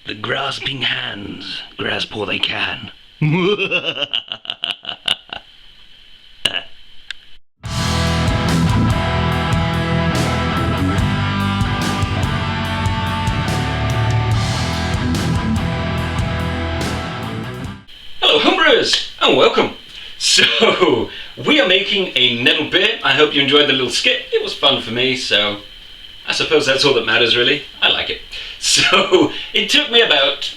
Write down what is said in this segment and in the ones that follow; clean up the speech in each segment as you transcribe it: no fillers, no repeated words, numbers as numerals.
The grasping hands grasp all they can. Hello homebrewers, and welcome. So, we are making a nettle beer. I hope you enjoyed the little skit. It was fun for me, so I suppose that's all that matters really. I like it. So, it took me about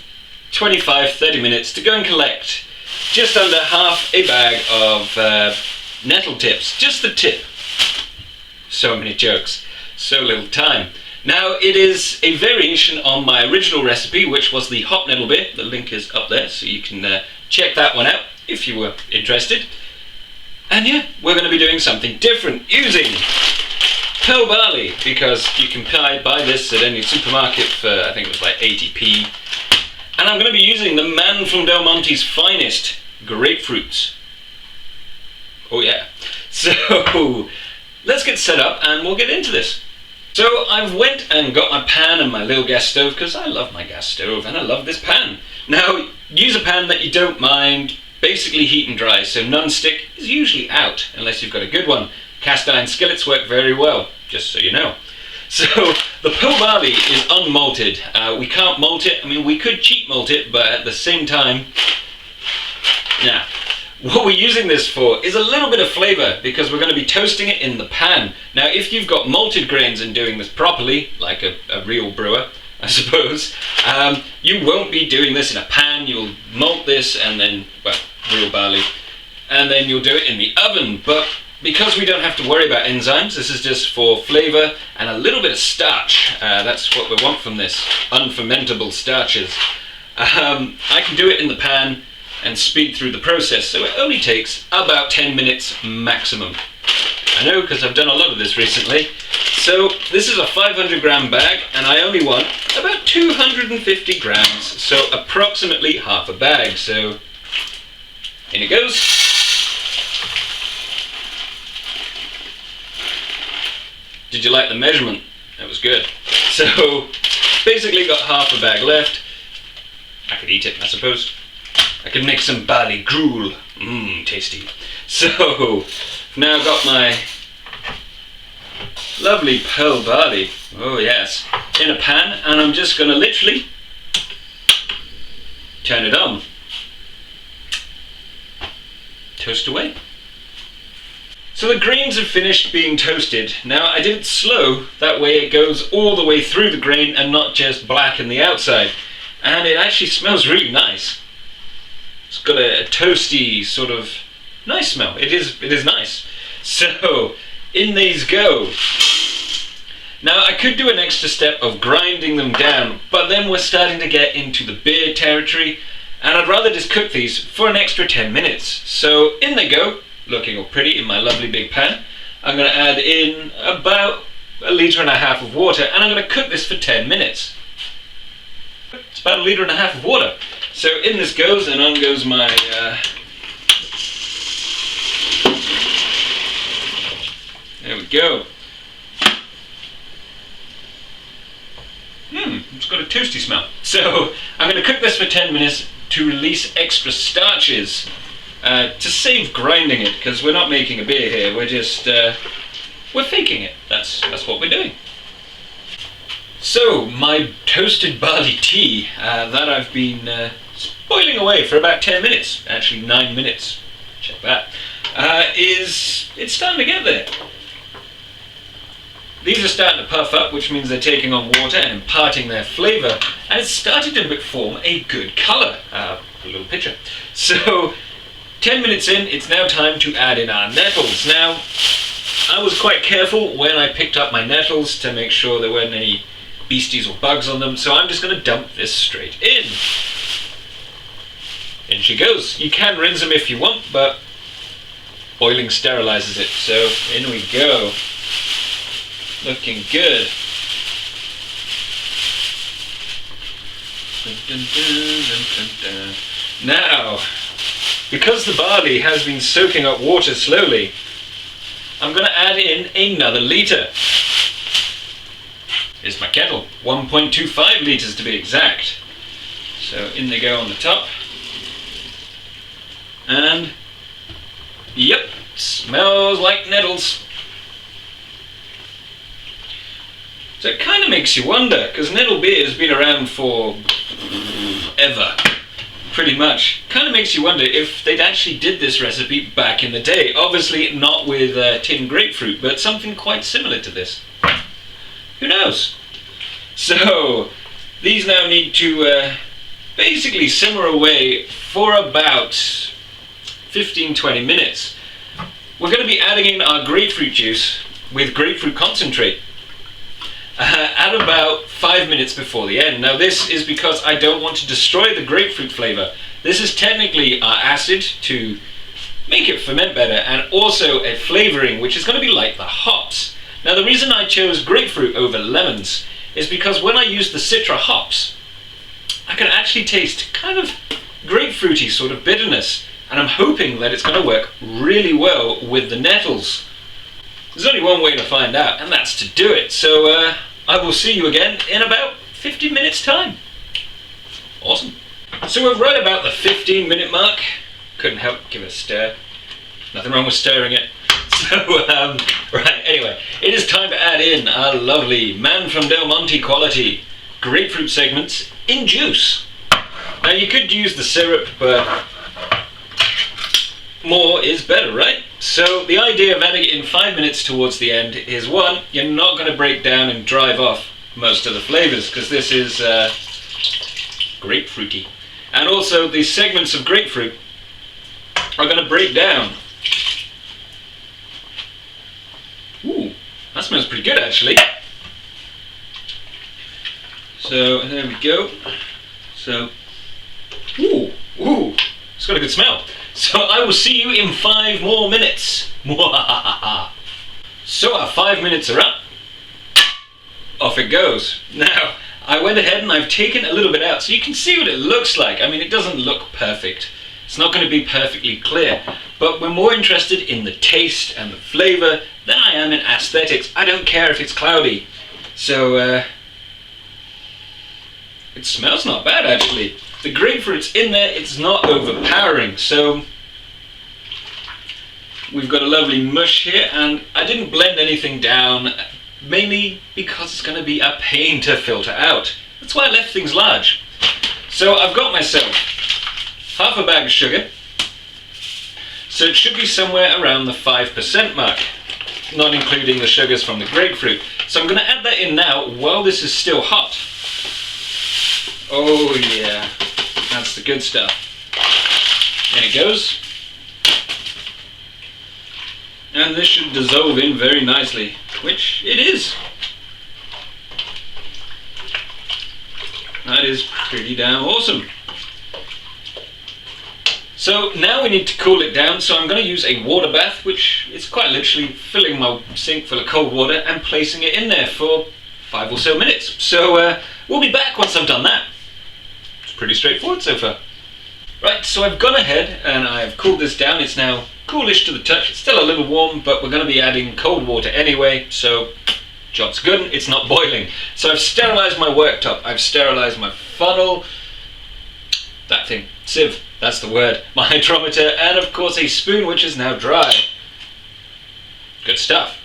25-30 minutes to go and collect just under half a bag of nettle tips. Just the tip. So many jokes. So little time. Now, it is a variation on my original recipe, which was the hop nettle beer. The link is up there, so you can check that one out if you were interested. And yeah, we're going to be doing something different using pearl barley, because you can buy this at any supermarket for, I think it was like 80p. And I'm going to be using the man from Del Monte's finest grapefruits. Oh yeah. So, let's get set up and we'll get into this. So I've went and got my pan and my little gas stove, because I love my gas stove and I love this pan. Now, use a pan that you don't mind basically heat and dry, so non-stick is usually out unless you've got a good one. Cast iron skillets work very well, just so you know. So the pearl barley is unmalted. We can't malt it. I mean, we could cheat malt it, but at the same time, nah. What we're using this for is a little bit of flavour, because we're going to be toasting it in the pan. Now, if you've got malted grains and doing this properly, like a real brewer, I suppose, you won't be doing this in a pan. You'll malt this and then, well, real barley, and then you'll do it in the oven. But because we don't have to worry about enzymes, this is just for flavour and a little bit of starch. That's what we want from this, unfermentable starches. I can do it in the pan and speed through the process, so it only takes about 10 minutes maximum. I know, because I've done a lot of this recently. So this is a 500 gram bag, and I only want about 250 grams, so approximately half a bag. So in it goes. Did you like the measurement? That was good. So basically got half a bag left. I could eat it, I suppose. I could make some barley gruel. Mmm, tasty. So, now I've got my lovely pearl barley, oh yes, in a pan, and I'm just going to literally turn it on. Toast away. So the grains have finished being toasted. Now I did it slow, that way it goes all the way through the grain and not just black in the outside. And it actually smells really nice. It's got a toasty sort of nice smell. It is nice. So in these go. Now I could do an extra step of grinding them down, but then we're starting to get into the beer territory, and I'd rather just cook these for an extra 10 minutes. So in they go, looking all pretty in my lovely big pan. I'm going to add in about 1.5 litres of water, and I'm going to cook this for 10 minutes. It's about 1.5 litres of water. So in this goes, and on goes my there we go. It's got a toasty smell. So I'm going to cook this for 10 minutes to release extra starches, to save grinding it, because we're not making a beer here. We're just we're faking it. That's what we're doing. So my toasted barley tea that I've been boiling away for about 10 minutes, actually 9 minutes, check that, it's starting to get there. These are starting to puff up, which means they're taking on water and imparting their flavour, and it's starting to form a good colour. A little picture. So 10 minutes in, it's now time to add in our nettles. Now, I was quite careful when I picked up my nettles to make sure there weren't any beasties or bugs on them, so I'm just going to dump this straight in. In she goes. You can rinse them if you want, but boiling sterilizes it, so in we go. Looking good. Dun, dun, dun, dun, dun, dun. Now, because the barley has been soaking up water slowly, I'm going to add in another litre. Here's my kettle, 1.25 litres to be exact. So in they go on the top. And yep, smells like nettles. So it kind of makes you wonder, because nettle beer has been around for ever, pretty much. Kind of makes you wonder if they'd actually did this recipe back in the day. Obviously not with tinned grapefruit, but something quite similar to this. Who knows? So these now need to basically simmer away for about 15-20 minutes. We're going to be adding in our grapefruit juice with grapefruit concentrate at about 5 minutes before the end. Now this is because I don't want to destroy the grapefruit flavour. This is technically our acid to make it ferment better, and also a flavouring which is going to be like the hops. Now the reason I chose grapefruit over lemons is because when I use the citra hops, I can actually taste kind of grapefruity sort of bitterness, and I'm hoping that it's going to work really well with the nettles. There's only one way to find out, and that's to do it. So I will see you again in about 15 minutes time. Awesome. So we're right about the 15-minute mark. Couldn't help but give it a stir. Nothing wrong with stirring it. So, right, anyway, it is time to add in our lovely Man from Del Monte quality grapefruit segments in juice. Now you could use the syrup, but more is better, right? So the idea of adding it in 5 minutes towards the end is, one, you're not going to break down and drive off most of the flavours, because this is grapefruity. And also the segments of grapefruit are going to break down. Ooh, that smells pretty good actually. So there we go. So, ooh, it's got a good smell. So I will see you in 5 more minutes. So our 5 minutes are up. Off it goes. Now, I went ahead and I've taken a little bit out so you can see what it looks like. I mean, it doesn't look perfect. It's not going to be perfectly clear, but we're more interested in the taste and the flavour than I am in aesthetics. I don't care if it's cloudy. So, it smells not bad actually. The grapefruit's in there, it's not overpowering, so we've got a lovely mush here, and I didn't blend anything down, mainly because it's going to be a pain to filter out. That's why I left things large. So I've got myself half a bag of sugar, so it should be somewhere around the 5% mark, not including the sugars from the grapefruit. So I'm going to add that in now while this is still hot. Oh yeah, that's the good stuff. In it goes. And this should dissolve in very nicely, which it is. That is pretty damn awesome. So now we need to cool it down, so I'm going to use a water bath, which is quite literally filling my sink full of cold water and placing it in there for 5 or so minutes. So we'll be back once I've done that. It's pretty straightforward so far. Right, so I've gone ahead and I've cooled this down. It's now coolish to the touch. It's still a little warm, but we're going to be adding cold water anyway, so job's good. It's not boiling. So I've sterilised my worktop. I've sterilised my funnel. That thing. Sieve. That's the word. My hydrometer, and of course a spoon which is now dry. Good stuff.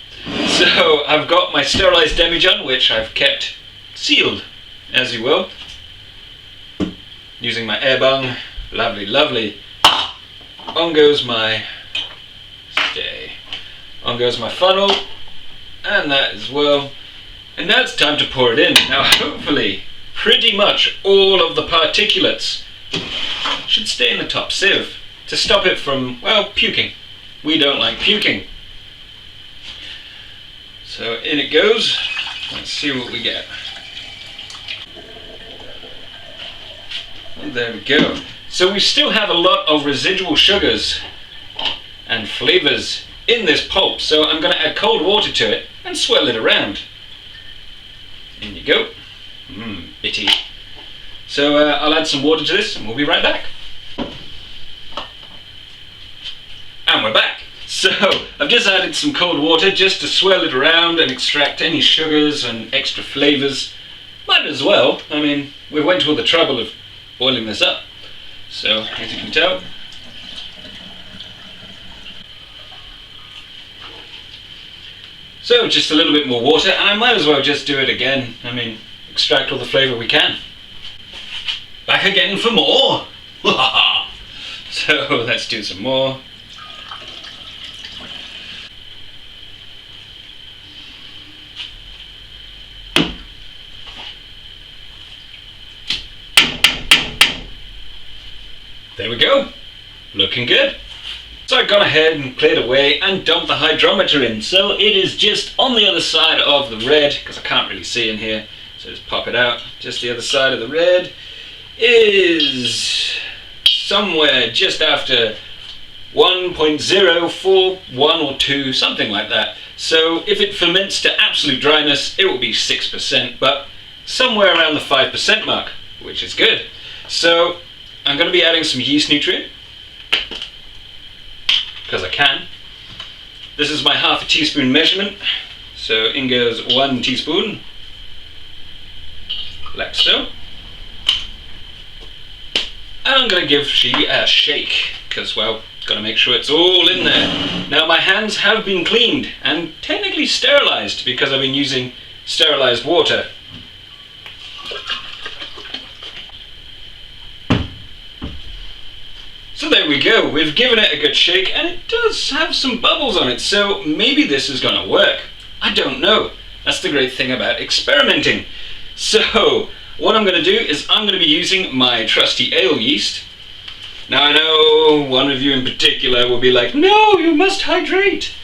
So I've got my sterilised demijohn, which I've kept sealed, as you will, using my air bung. Lovely, lovely. On goes my on goes my funnel, and that as well. And now it's time to pour it in. Now hopefully pretty much all of the particulates should stay in the top sieve to stop it from, well, puking. We don't like puking. So in it goes. Let's see what we get. And there we go. So we still have a lot of residual sugars and flavours in this pulp, so I'm going to add cold water to it and swirl it around. In you go. Bitty. So I'll add some water to this and we'll be right back. And we're back. So I've just added some cold water just to swirl it around and extract any sugars and extra flavours. Might as well. I mean, we went to all the trouble of boiling this up. So, as you can tell, so just a little bit more water, and I might as well just do it again. I mean, extract all the flavour we can. Back again for more! So let's do some more. There we go, looking good. So I've gone ahead and cleared away and dumped the hydrometer in. So it is just on the other side of the red, because I can't really see in here, so just pop it out. Just the other side of the red is somewhere just after 1.041 or 2, something like that. So if it ferments to absolute dryness, it will be 6%, but somewhere around the 5% mark, which is good. So I'm going to be adding some yeast nutrient, because I can. This is my half a teaspoon measurement, so in goes 1 teaspoon, like so. And I'm going to give she a shake, because, well, got to make sure it's all in there. Now my hands have been cleaned and technically sterilised, because I've been using sterilised water. So there we go, we've given it a good shake, and it does have some bubbles on it, so maybe this is going to work. I don't know. That's the great thing about experimenting. So what I'm going to do is I'm going to be using my trusty ale yeast. Now I know one of you in particular will be like, no, you must hydrate,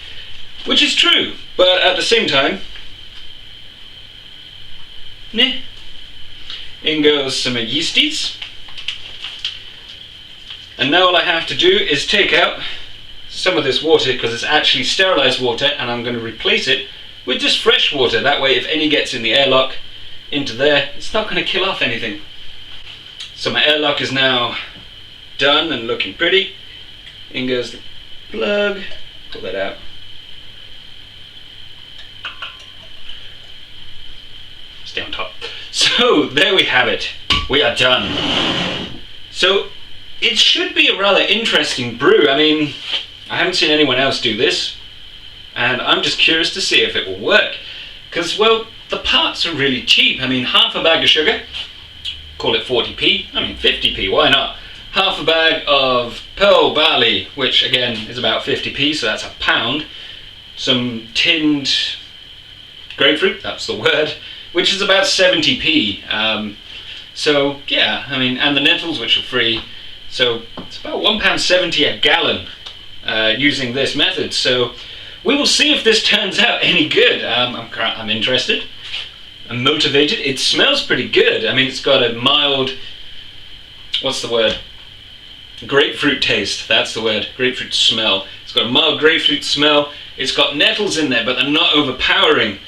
which is true, but at the same time, in goes some yeasties. And now all I have to do is take out some of this water, because it's actually sterilised water, and I'm going to replace it with just fresh water. That way if any gets in the airlock into there, it's not going to kill off anything. So my airlock is now done and looking pretty. In goes the plug, pull that out. Stay on top. So there we have it, we are done. So it should be a rather interesting brew. I mean, I haven't seen anyone else do this, and I'm just curious to see if it will work. Because, well, the parts are really cheap. I mean, half a bag of sugar, call it 40p, I mean 50p, why not? Half a bag of pearl barley, which again is about 50p, so that's £1. Some tinned grapefruit, that's the word, which is about 70p. So yeah, I mean, and the nettles, which are free. So it's about £1.70 a gallon using this method. So we will see if this turns out any good. I'm interested. I'm motivated. It smells pretty good. I mean, it's got a mild, what's the word? Grapefruit taste. That's the word. Grapefruit smell. It's got a mild grapefruit smell. It's got nettles in there, but they're not overpowering.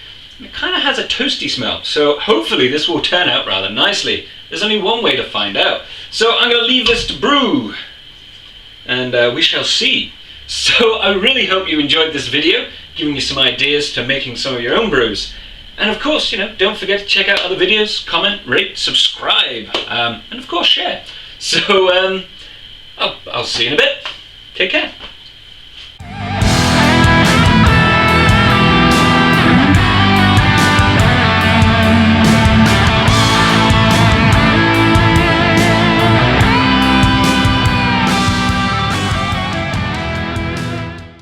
It kind of has a toasty smell. So hopefully this will turn out rather nicely. There's only one way to find out. So I'm going to leave this to brew, and we shall see. So I really hope you enjoyed this video, giving you some ideas to making some of your own brews. And of course, you know, don't forget to check out other videos, comment, rate, subscribe, and of course share. So I'll see you in a bit. Take care.